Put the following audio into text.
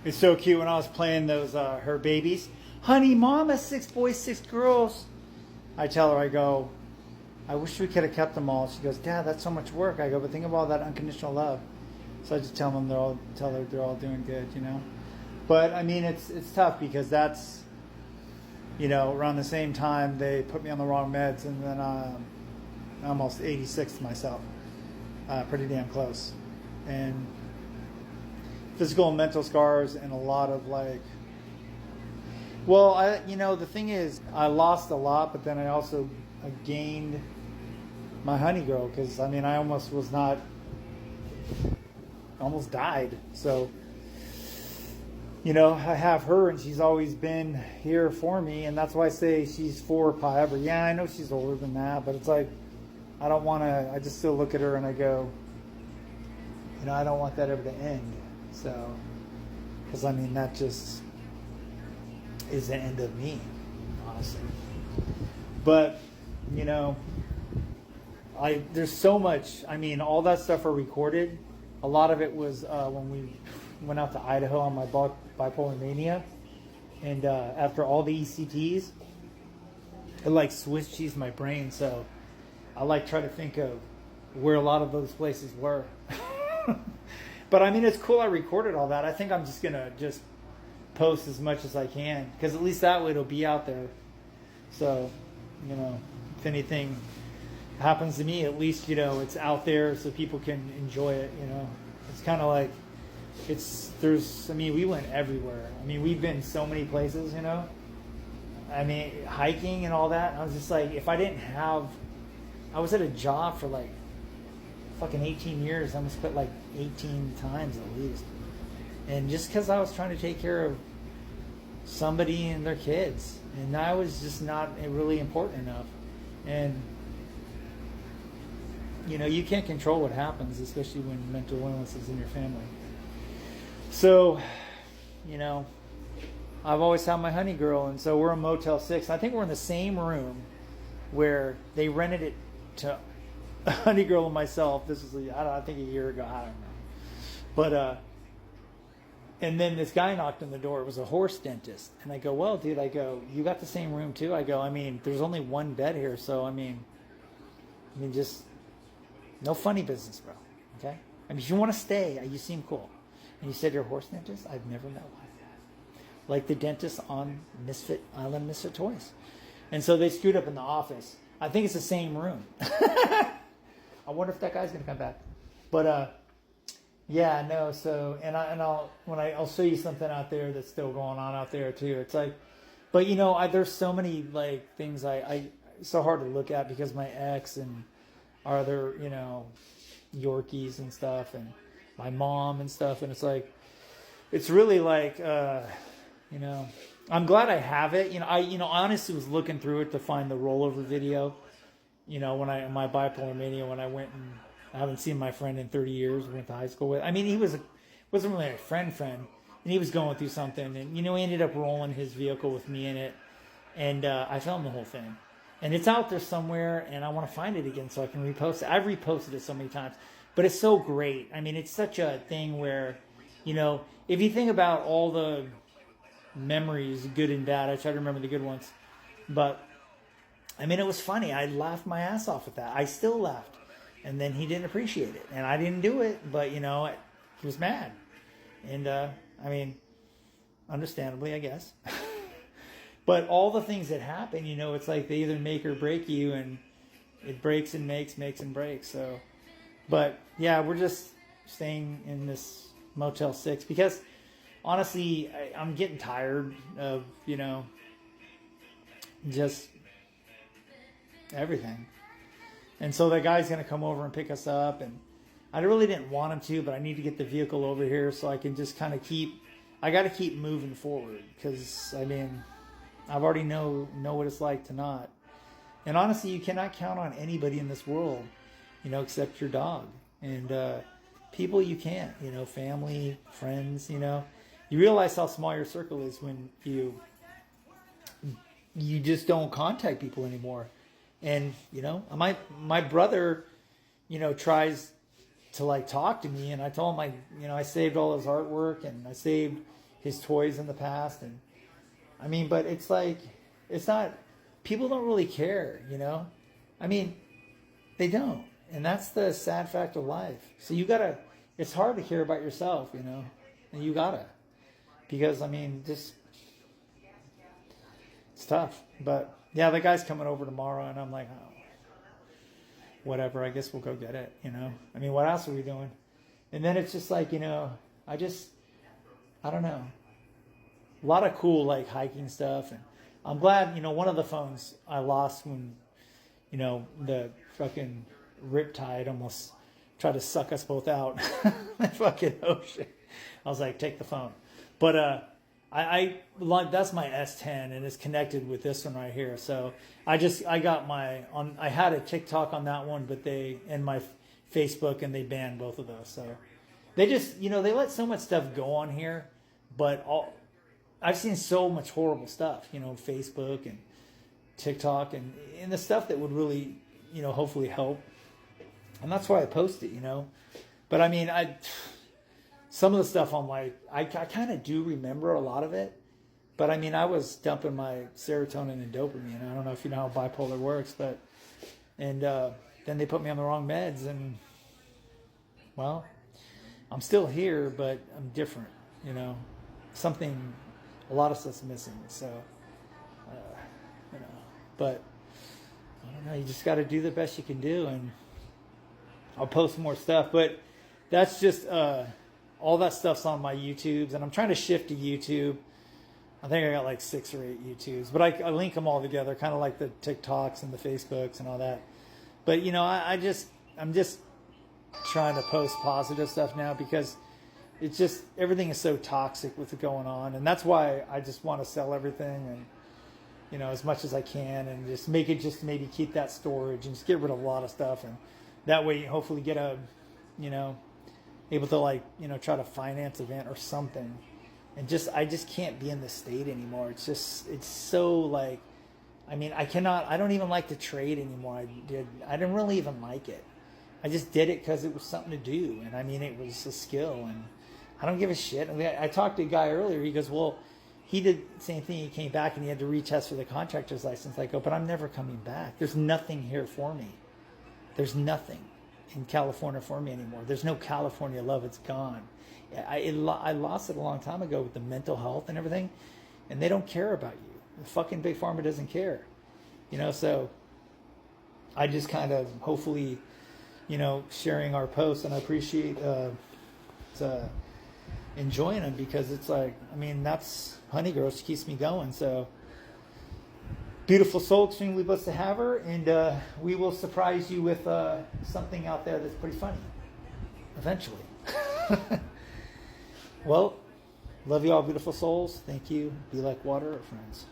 It's so cute when I was playing those her babies. Honey, mom has 6 boys, 6 girls. I tell her, I go, I wish we could have kept them all. She goes, Dad, that's so much work. I go, but think of all that unconditional love. So I just tell them tell her they're all doing good, you know. But I mean, it's tough because that's, you know, around the same time they put me on the wrong meds, and then I'm almost 86 myself, pretty damn close, and physical and mental scars, and a lot of like, well, the thing is, I lost a lot, but then I gained my honey girl, because I mean, I almost died. So, you know, I have her, and she's always been here for me, and that's why I say she's for forever. Yeah, I know she's older than that, but it's like, I just still look at her and I go, you know, I don't want that ever to end. So, because I mean, that just is the end of me, honestly. But, you know, there's so much. I mean, all that stuff are recorded. A lot of it was when we went out to Idaho on my bipolar mania, and after all the ECTs, it like Swiss cheesed my brain. So I like try to think of where a lot of those places were. But I mean, it's cool I recorded all that. I think I'm just gonna post as much as I can, because at least that way it'll be out there. So, you know, if anything happens to me, at least, you know, it's out there so people can enjoy it, you know. It's kind of like, we went everywhere. I mean, we've been so many places, you know. I mean, hiking and all that. I was just like, I was at a job for like fucking 18 years. I must quit like 18 times at least. And just because I was trying to take care of somebody and their kids, and I was just not really important enough. And you know, you can't control what happens, especially when mental illness is in your family. So, you know, I've always had my honey girl, and so we're in Motel 6. I think we're in the same room where they rented it to a honey girl and myself. This was, I think a year ago. I don't know. But, and then this guy knocked on the door. It was a horse dentist. And I go, well, dude, you got the same room too? I go, I mean, there's only one bed here. So, I mean, just no funny business, bro. Okay? I mean, if you want to stay, you seem cool. And you said you're a horse dentist? I've never met one. Like the dentist on Misfit Island, Misfit Toys. And so they screwed up in the office. I think it's the same room. I wonder if that guy's going to come back. But, yeah, no. So, I'll show you something out there that's still going on out there too. It's like, but you know, there's so many like things it's so hard to look at, because my ex and our other, you know, Yorkies and stuff, and my mom and stuff, and it's like, it's really like, you know, I'm glad I have it. You know, I honestly was looking through it to find the rollover video. You know, when my bipolar mania, when I went, and I haven't seen my friend in 30 years, went to high school with. I mean, he wasn't really a friend, and he was going through something, and you know, he ended up rolling his vehicle with me in it, and I filmed the whole thing, and it's out there somewhere, and I want to find it again so I can repost it. I've reposted it so many times, but it's so great. I mean, it's such a thing where, you know, if you think about all the memories, good and bad, I try to remember the good ones, but I mean, it was funny. I laughed my ass off at that. I still laughed. And then he didn't appreciate it. And I didn't do it, but, you know, he was mad. And, I mean, understandably, I guess. But all the things that happen, you know, it's like they either make or break you, and it breaks and makes and breaks. So, but, yeah, we're just staying in this Motel 6 because, honestly, I'm getting tired of, you know, just everything. And so that guy's going to come over and pick us up, and I really didn't want him to, but I need to get the vehicle over here so I can just kind of I got to keep moving forward, because, I mean, I've already know what it's like to not. And honestly, you cannot count on anybody in this world, you know, except your dog. And people you can't, you know, family, friends, you know. You realize how small your circle is when you just don't contact people anymore. And, you know, my brother, you know, tries to like talk to me, and I told him I saved all his artwork, and I saved, his toys in the past. And I mean, but it's like, it's not, people don't really care, you know? I mean, they don't. And that's the sad fact of life. So you gotta, it's hard to care about yourself, you know? And you gotta. Because, I mean, just, it's tough. But, yeah, the guy's coming over tomorrow, and I'm like, oh, whatever, I guess we'll go get it, you know? I mean, what else are we doing? And then it's just like, you know, I don't know. A lot of cool, like, hiking stuff. And I'm glad, you know, one of the phones I lost when, you know, the fucking riptide almost tried to suck us both out in the fucking ocean. I was like, take the phone. But I like, that's my S10, and it's connected with this one right here. So I got I had a TikTok on that one, but and my Facebook, and they banned both of those. So they just, you know, they let so much stuff go on here, but I've seen so much horrible stuff, you know, Facebook and TikTok and the stuff that would really, you know, hopefully help. And that's why I post it, you know. But I mean, some of the stuff I'm like, I kind of do remember a lot of it. But I mean, I was dumping my serotonin and dopamine. I don't know if you know how bipolar works, but, and then they put me on the wrong meds, and, well, I'm still here, but I'm different, you know. A lot of stuff's missing, so, you know. But, I don't know, you just got to do the best you can do, and I'll post more stuff. But that's just, all that stuff's on my YouTubes, and I'm trying to shift to YouTube. I think I got like 6 or 8 YouTubes, but I link them all together, kind of like the TikToks and the Facebooks and all that. But, you know, I'm just trying to post positive stuff now, because it's just, everything is so toxic with it going on. And that's why I just want to sell everything, and, you know, as much as I can, and just make it, just maybe keep that storage and just get rid of a lot of stuff. And that way, hopefully get a, you know, able to, like, you know, try to finance an event or something. And I just can't be in this state anymore. It's just, it's so, like, I mean, I don't even like to trade anymore. I didn't really even like it. I just did it because it was something to do. And I mean, it was a skill, and I don't give a shit. I mean, I talked to a guy earlier. He goes, well, he did the same thing. He came back and he had to retest for the contractor's license. I go, but I'm never coming back. There's nothing here for me. There's nothing in California for me anymore. There's no California love. It's gone. I lost it a long time ago with the mental health and everything, and they don't care about you. The fucking big pharma doesn't care, you know. So I just kind of, hopefully, you know, sharing our posts, and I appreciate enjoying them, because it's like, I mean, that's Honey Girl. She keeps me going. So beautiful soul, extremely blessed to have her, and we will surprise you with something out there that's pretty funny eventually. Well, love you all, beautiful souls. Thank you. Be like water, friends.